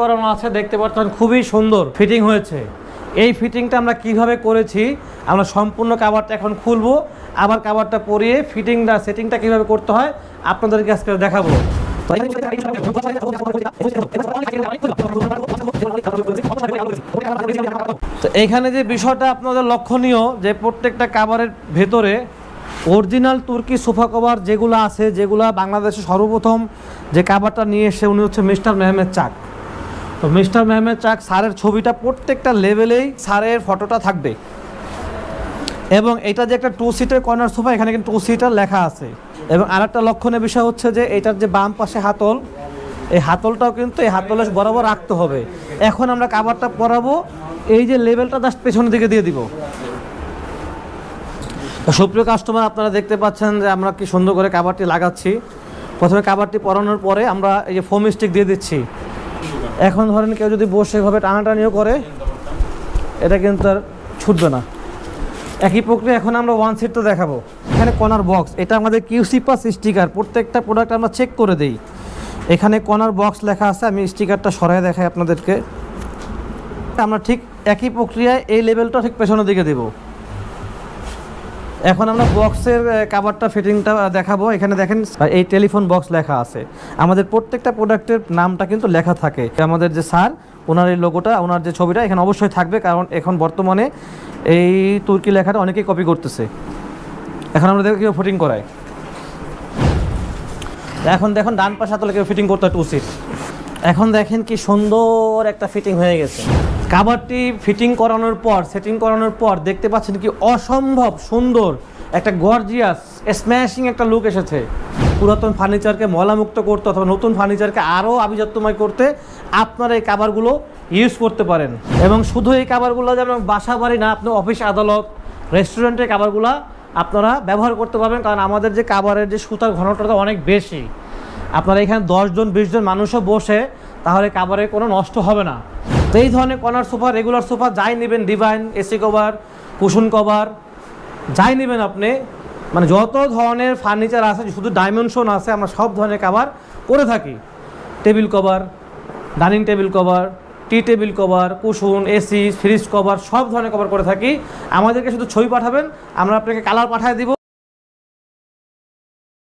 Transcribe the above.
করানো আছে, দেখতে পাচ্ছেন খুবই সুন্দর ফিটিং হয়েছে। এই ফিটিংটা আমরা কিভাবে করেছি আমরা সম্পূর্ণ কাভারটা এখন খুলবো, আবার কাভারটা পরিয়ে ফিটিংটা সেটিংটা কিভাবে করতে হয় আপনাদেরকে আজকে দেখাবো। তো এখানে যে বিষয়টা আপনাদের লক্ষণীয় যে প্রত্যেকটা কাভারের ভেতরে অরিজিনাল তুর্কি সোফা কভার যেগুলো আছে, যেগুলো বাংলাদেশে সর্বপ্রথম যে কাভারটা নিয়ে এসে উনি হচ্ছে মিস্টার মেহমেদ চাক। তো মিস্টার মেহমেদ চাক স্যারের ছবিটা প্রত্যেকটা লেভেলেই স্যারের ফটোটা থাকবে, এবং এটা যে একটা 2 সিটের কর্নার সোফা, এখানে কিন্তু 2 সিটার লেখা আছে। এবং আরেকটা লক্ষণীয় বিষয় হচ্ছে যে এটার যে বাম পাশে হাতল, এই হাতলটাও কিন্তু এই হাতলের বরাবর রাখতে হবে। এখন আমরা কাভারটা পরাবো, এই যে লেভেলটা জাস্ট পেছনের দিকে দিয়ে দিব। সুপ্রিয় কাস্টমার, আপনারা দেখতে পাচ্ছেন যে আমরা কি সুন্দর করে কাভারটি লাগাচ্ছি। প্রথমে কাভারটি পরানোর পরে আমরা এই যে ফোম স্টিক দিয়ে দিচ্ছি। এখন ধরেন কেউ যদি বসে এভাবে টানাটানিও করে এটা কিন্তু আর ছুটবে না। একই প্রক্রিয়া এখন আমরা 1 সিট তো দেখাবো। এখানে কর্নার বক্স, এটা আমাদের কিউসি পাস স্টিকার, প্রত্যেকটা প্রোডাক্ট আমরা চেক করে দেই। এখানে কর্নার বক্স লেখা আছে, আমি স্টিকারটা সরাই দেখাই আপনাদেরকে। আমরা ঠিক একই প্রক্রিয়ায় এই লেভেলটা ঠিক পেছনের দিকে দেব। এখন আমরা বক্সের কাভারটা ফিটিংটা দেখাবো। এখানে দেখেন এই টেলিফোন বক্স লেখা আছে। আমাদের প্রত্যেকটা প্রোডাক্টের নামটা কিন্তু লেখা থাকে। আমাদের যে স্যার, ওনার এই লোগোটা, ওনার যে ছবিটা এখানে অবশ্যই থাকবে, কারণ এখন বর্তমানে এই তুর্কি লেখাটা অনেকেই কপি করতেছে। এখন আমরা দেখো কেউ ফিটিং করায়। এখন দেখুন ডান পাশে হাতলে কেউ ফিটিং করতে হয় 2 সিট। এখন দেখেন কি সুন্দর একটা ফিটিং হয়ে গেছে। কাভারটি ফিটিং করানোর পর, সেটিং করানোর পর দেখতে পাচ্ছেন কি অসম্ভব সুন্দর একটা গর্জিয়াস স্ম্যাশিং একটা লুক এসেছে। পুরাতন ফার্নিচারকে ময়লামুক্ত করতে অথবা নতুন ফার্নিচারকে আরও আভিজাত্যময় করতে আপনারা এই কাভারগুলো ইউজ করতে পারেন। এবং শুধু এই কাভারগুলো যেমন বাসা বাড়ি না, আপনি অফিস আদালত রেস্টুরেন্টের কাভারগুলো আপনারা ব্যবহার করতে পারবেন, কারণ আমাদের যে কাভারের যে সুতার ঘনত্বটা অনেক বেশি। আপনারা এখানে 10 জন 20 জন মানুষও বসে তাহলে কাভারে কোনো নষ্ট হবে না। তো এই ধরনের কর্নার সোফা, রেগুলার সোফা যাই নেবেন, divine, AC cover, cushion cover যাই নেবেন আপনি, মানে যত ধরনের ফার্নিচার আছে, শুধু ডাইমেনশন আছে, আমরা সব ধরনের কাভার করে থাকি। Table cover, dining table cover, tea table cover, cushion, AC, fridge cover, সব ধরনের কভার করে থাকি। আমাদেরকে শুধু ছবি পাঠাবেন, আমরা আপনাকে কালার পাঠিয়ে দিব।